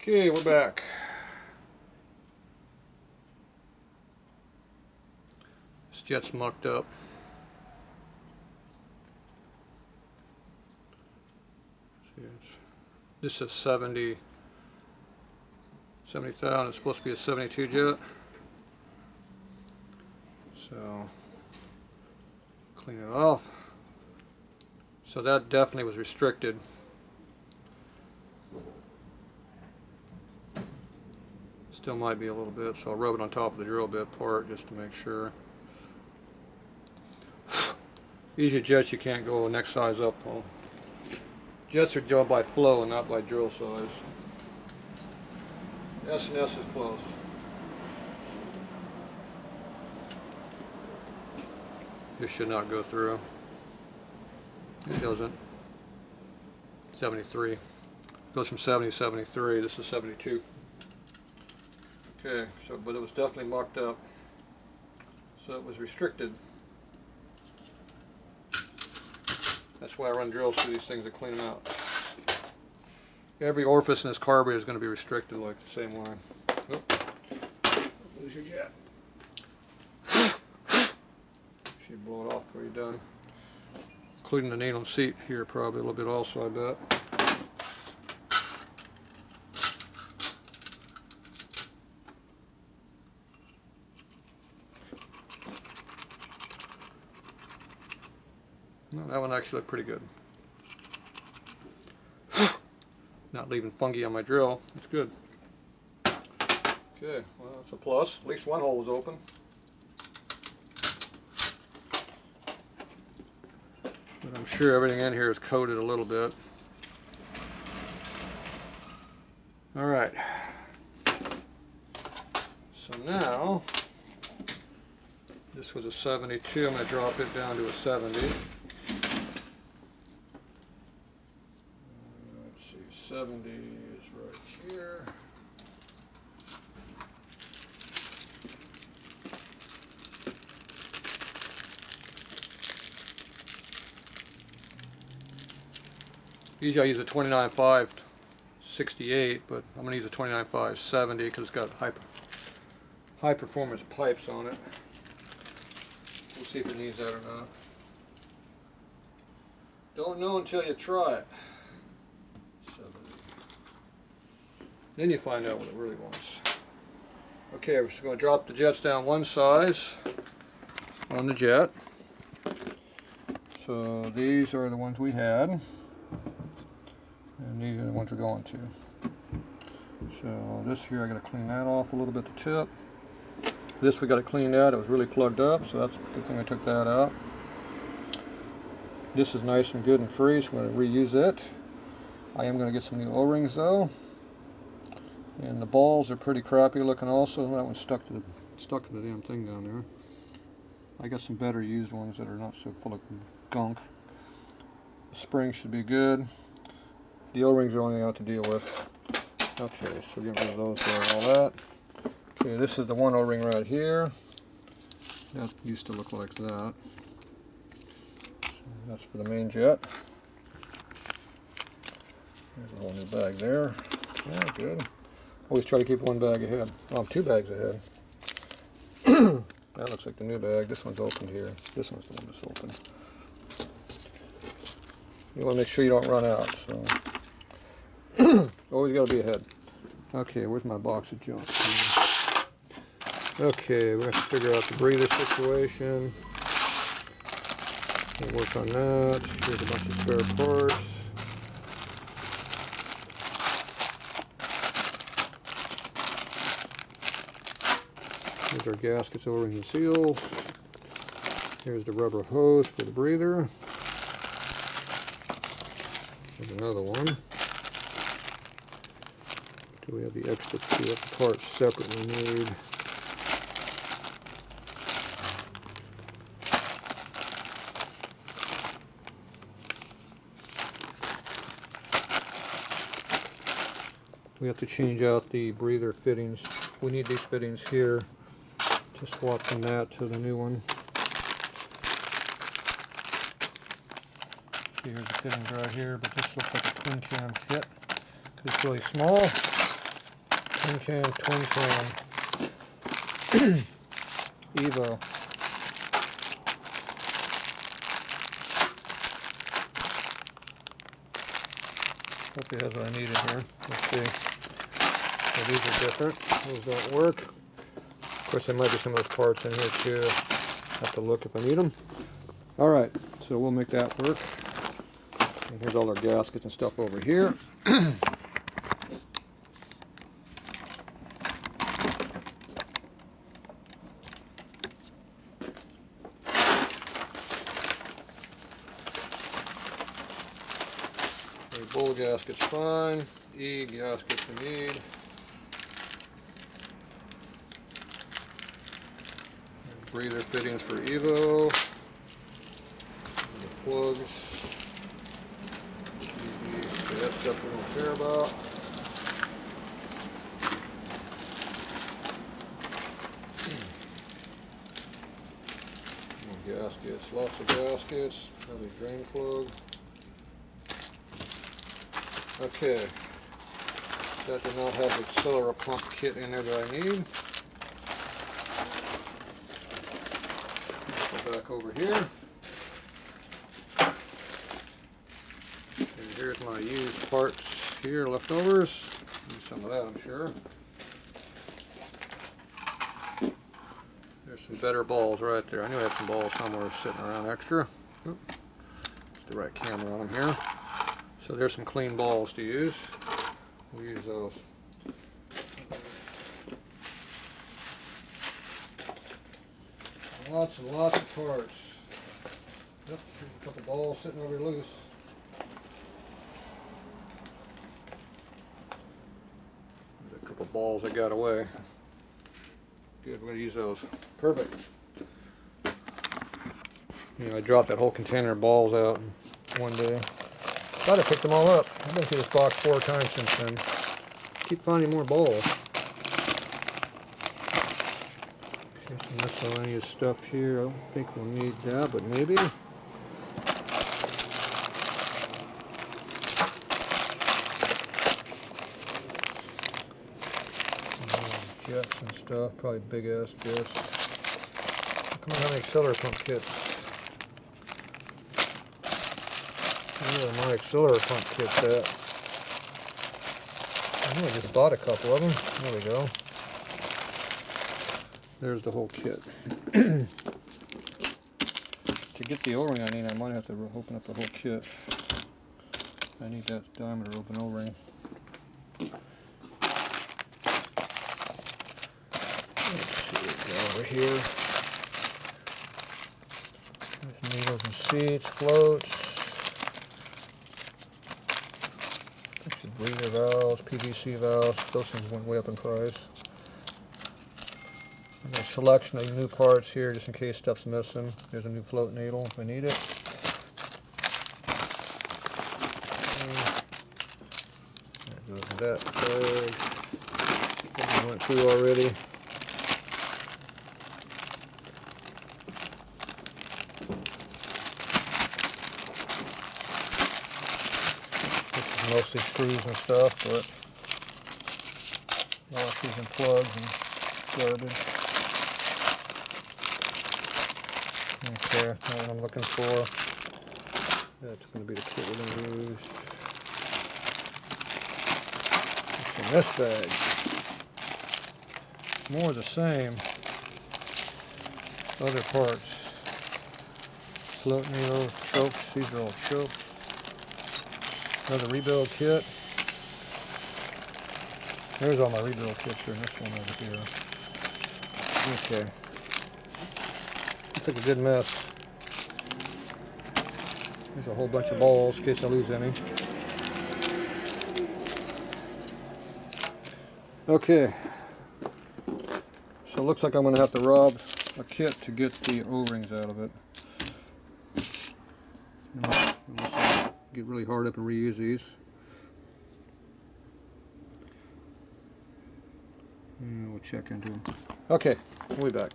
Okay, we're back. This jet's mucked up. This is 70,000. It's supposed to be a 72 jet. So clean it off. So that definitely was restricted. Still might be a little bit, so I'll rub it on top of the drill bit part just to make sure. These are jets you can't go next size up on. Jets are judged by flow and not by drill size. S&S is close. This should not go through. It doesn't. 73. Goes from 70 to 73. This is 72. Okay, so but it was definitely marked up. So it was restricted. That's why I run drills through these things to clean them out. Every orifice in this carburetor is going to be restricted like the same line. Oh, lose your jet. Should blow it off before you're done. Including the needle seat here probably a little bit also, I bet. No, that one actually looked pretty good. Not leaving fungi on my drill. That's good. Okay, well that's a plus. At least one hole was open. But I'm sure everything in here is coated a little bit. Alright. So now, this was a 72. I'm going to drop it down to a 70. 70 is right here. Usually I use a 29.5 68, but I'm going to use a 29.5 70 because it's got high performance pipes on it. We'll see if it needs that or not. Don't know until you try it. Then you find out what it really wants. Okay, we're just going to drop the jets down one size on the jet. So these are the ones we had, and these are the ones we're going to. So this here I got to clean that off a little bit, the tip. This we got to clean out. It was really plugged up, so that's a good thing I took that out. This is nice and good and free, so I'm going to reuse it. I am going to get some new O-rings though. And the balls are pretty crappy looking also. That one's stuck to the damn thing down there. I got some better used ones that are not so full of gunk. The spring should be good. The O-rings are only out to deal with. Okay, so get rid of those there and all that. Okay, this is the one O-ring right here. That used to look like that. So that's for the main jet. There's a whole new bag there. Yeah, good. Always try to keep one bag ahead. Oh, I'm 2 bags ahead. That looks like the new bag. This one's opened here. This one's the one that's open. You want to make sure you don't run out. So always got to be ahead. Okay, where's my box of junk? Okay, we have to figure out the breather situation. We'll work on that. Here's a bunch of spare parts. Here's our gaskets, O-rings, and seals. Here's the rubber hose for the breather. There's another one. Do we have the extra 2 parts separately made? We have to change out the breather fittings. We need these fittings here to swap from that to the new one. Here's the fittings right here, but this looks like a twin cam kit. It's really small. Tin can, twin can. Evo. Hopefully it has what I needed here. Let's see. So these are different. Those don't work. Of course, there might be some of those parts in here too. Have to look if I need them. Alright, so we'll make that work. And here's all our gaskets and stuff over here. Bull gasket's fine. E gaskets we need. Breather fittings for Evo. The plugs. That stuff we don't care about. More gaskets, lots of gaskets. Probably drain plug. Okay, that did not have the accelerator pump kit in there that I need. Go back over here. And here's my used parts here, leftovers. Need some of that, I'm sure. There's some better balls right there. I knew I had some balls somewhere sitting around extra. Oop. It's the right camera on them here. So there's some clean balls to use. We'll use those. Lots and lots of parts. Yep, there's a couple balls sitting over loose. There's a couple balls that got away. Good, we'll use those. Perfect. You know, I dropped that whole container of balls out one day. Thought I picked them all up. I've been through this box 4 times since then. Keep finding more balls. Here's some miscellaneous stuff here. I don't think we'll need that, but maybe. Jets and stuff, probably big ass jets. Come on, how many accelerator pump kits? Where are my accelerator pump kits at? I know I just bought a couple of them. There we go. There's the whole kit. To get the O-ring I need, I might have to open up the whole kit. I need that diameter open O-ring. Let's see, go over here. There's needles and seats, floats. Breather valves, PVC valves, those things went way up in price. And a selection of new parts here just in case stuff's missing. There's a new float needle if I need it. There goes that plug. That we went through already. Mostly screws and stuff, but washers and plugs and garbage. Okay, that's what I'm looking for. That's going to be the kit we're going to use. What's in this bag? More of the same. Other parts. Float needles, chokes, these are all chokes. Another rebuild kit. There's all my rebuild kits here, and this one over here. Okay. Looks like a good mess. There's a whole bunch of balls in case I lose any. Okay. So it looks like I'm going to have to rob a kit to get the O-rings out of it. Get really hard up and reuse these. And we'll check into them. Okay, we'll be back.